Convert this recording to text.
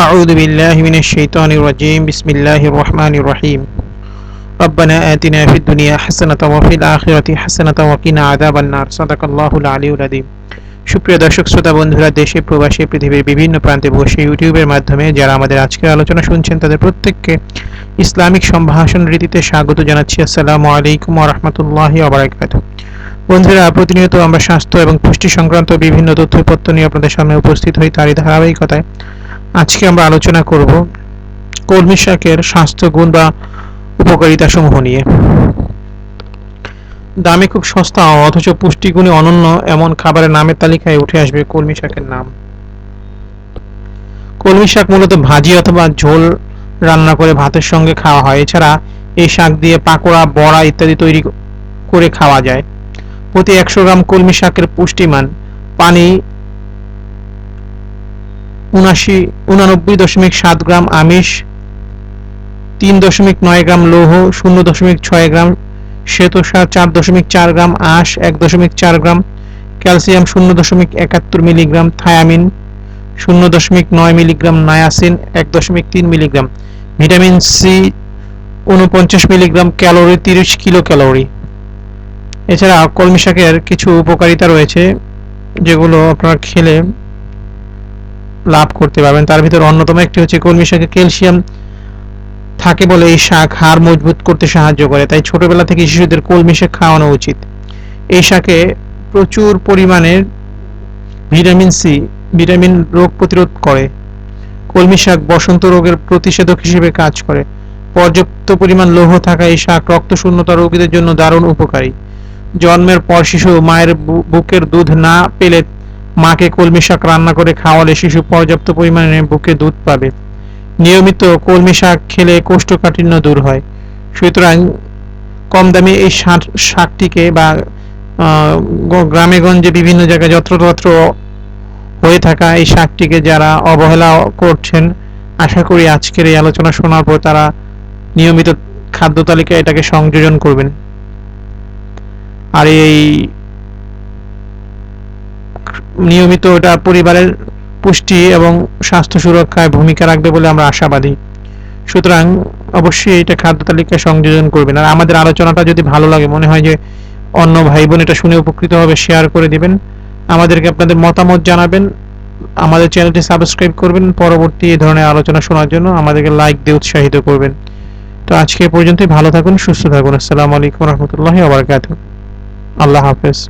أعوذ بالله من الشيطان الرجيم بسم الله الرحمن الرحيم ربنا آتنا في الدنيا حسنة وفي الآخرة حسنة وقنا عذاب النار صدق الله العلي العظيم সুপ্রিয় দর্শক শ্রোতা বন্ধুরা, দেশে প্রবাসী পৃথিবীর বিভিন্ন প্রান্তে বসে ইউটিউবের মাধ্যমে যারা আমাদের আজকের আলোচনা শুনছেন তাদের প্রত্যেককে ইসলামিক সম্ভাষণ রীতিতে স্বাগত জানাচ্ছি। আসসালামু আলাইকুম ওয়া রাহমাতুল্লাহি ওয়া বারাকাতুহু। বন্ধুরা, প্রতিনিয়ত আমরা স্বাস্থ্য এবং পুষ্টি সংক্রান্ত বিভিন্ন তথ্যপত্র নিয়ে আপনাদের সামনে উপস্থিত হই। তারই ধারাবাহিকতায় আজকে আমরা আলোচনা করব কলমি শাকের স্বাস্থ্য গুণ বা উপকারিতা সমূহ নিয়ে। দামে খুব সস্তা অথচ পুষ্টিগুণে অনন্য এমন খাবারের নামের তালিকায় উঠে আসবে কলমি শাকের নাম। কলমি শাক মূলত ভাজি অথবা ঝোল রান্না করে ভাতের সঙ্গে খাওয়া হয়। এছাড়া এই শাক দিয়ে পাকোড়া, বড়া ইত্যাদি তৈরি করে খাওয়া যায়। প্রতি 100 গ্রাম কলমি শাকের পুষ্টিমান পানি 89.7 গ্রাম, আমিষ 3.9 গ্রাম, লৌহ 0.6 গ্রাম, শ্বেতসার 4.4 গ্রাম, আঁশ 1.4 gram, calcium 0.71 milligram, thiamine 0.9 milligram, niacin 1.3 milligram, vitamin C 49 milligram, calorie 30 kilo calorie. এছাড়া কলমি শাকের কিছু উপকারিতা রয়েছে যেগুলো আপনারা খেলে লাভ করতে পারবেন। তার ভিতর অন্যতম একটি হচ্ছে কলমি শাকে ক্যালসিয়াম থাকে বলে এই শাক হাড় মজবুত করতে সাহায্য করে। তাই ছোটবেলা থেকে শিশুদের কলমি শাক খাওয়ানো উচিত। এই শাকে প্রচুর পরিমাণে ভিটামিন সি, ভিটামিন রোগ প্রতিরোধ করে। কলমি শাক বসন্ত রোগের প্রতিষেধক হিসেবে কাজ করে। পর্যাপ্ত পরিমাণ লৌহ থাকা এই শাক রক্তশূন্যতা রোগীদের জন্য দারুণ উপকারী। জন্মের পর শিশু মায়ের বুকের দুধ না পেলে মাকে কলমি শাক রান্না করে খাওয়ালে শিশু পর্যাপ্ত পরিমাণে বুকে দুধ পাবে। নিয়মিত কলমি শাক খেলে কোষ্ঠকাঠিন্য দূর হয়। সুতরাং কম দামে এই শাকটিকে বা গ্রামে গঞ্জে বিভিন্ন জায়গায় যত্রতত্র হয়ে থাকা এই শাকটিকে যারা অবহেলা করছেন, আশা করি আজকের এই আলোচনা শোনার পর তারা নিয়মিত খাদ্য তালিকায় এটাকে সংযোজন করবেন। আর এই নিয়মিত এটা পরিবারের পুষ্টি এবং স্বাস্থ্য সুরক্ষায় ভূমিকা রাখবে বলে আমরা আশাবাদী। সুতরাং অবশ্যই এটা খাদ্য তালিকায় সংযোজন করবেন। আর আমাদের আলোচনাটা যদি ভালো লাগে, মনে হয় যে অন্য ভাই বোন এটা শুনে উপকৃত হবে, শেয়ার করে দিবেন। আমাদেরকে আপনাদের মতামত জানাবেন। আমাদের চ্যানেলটি সাবস্ক্রাইব করবেন। পরবর্তী এই ধরনের আলোচনা শোনার জন্য আমাদেরকে লাইক দিয়ে উৎসাহিত করবেন। তো আজকে এ পর্যন্তই। ভালো থাকুন, সুস্থ থাকুন। আসসালামু আলাইকুম ওয়া রাহমাতুল্লাহি ওয়া বারাকাতুহু। আল্লাহ হাফেজ।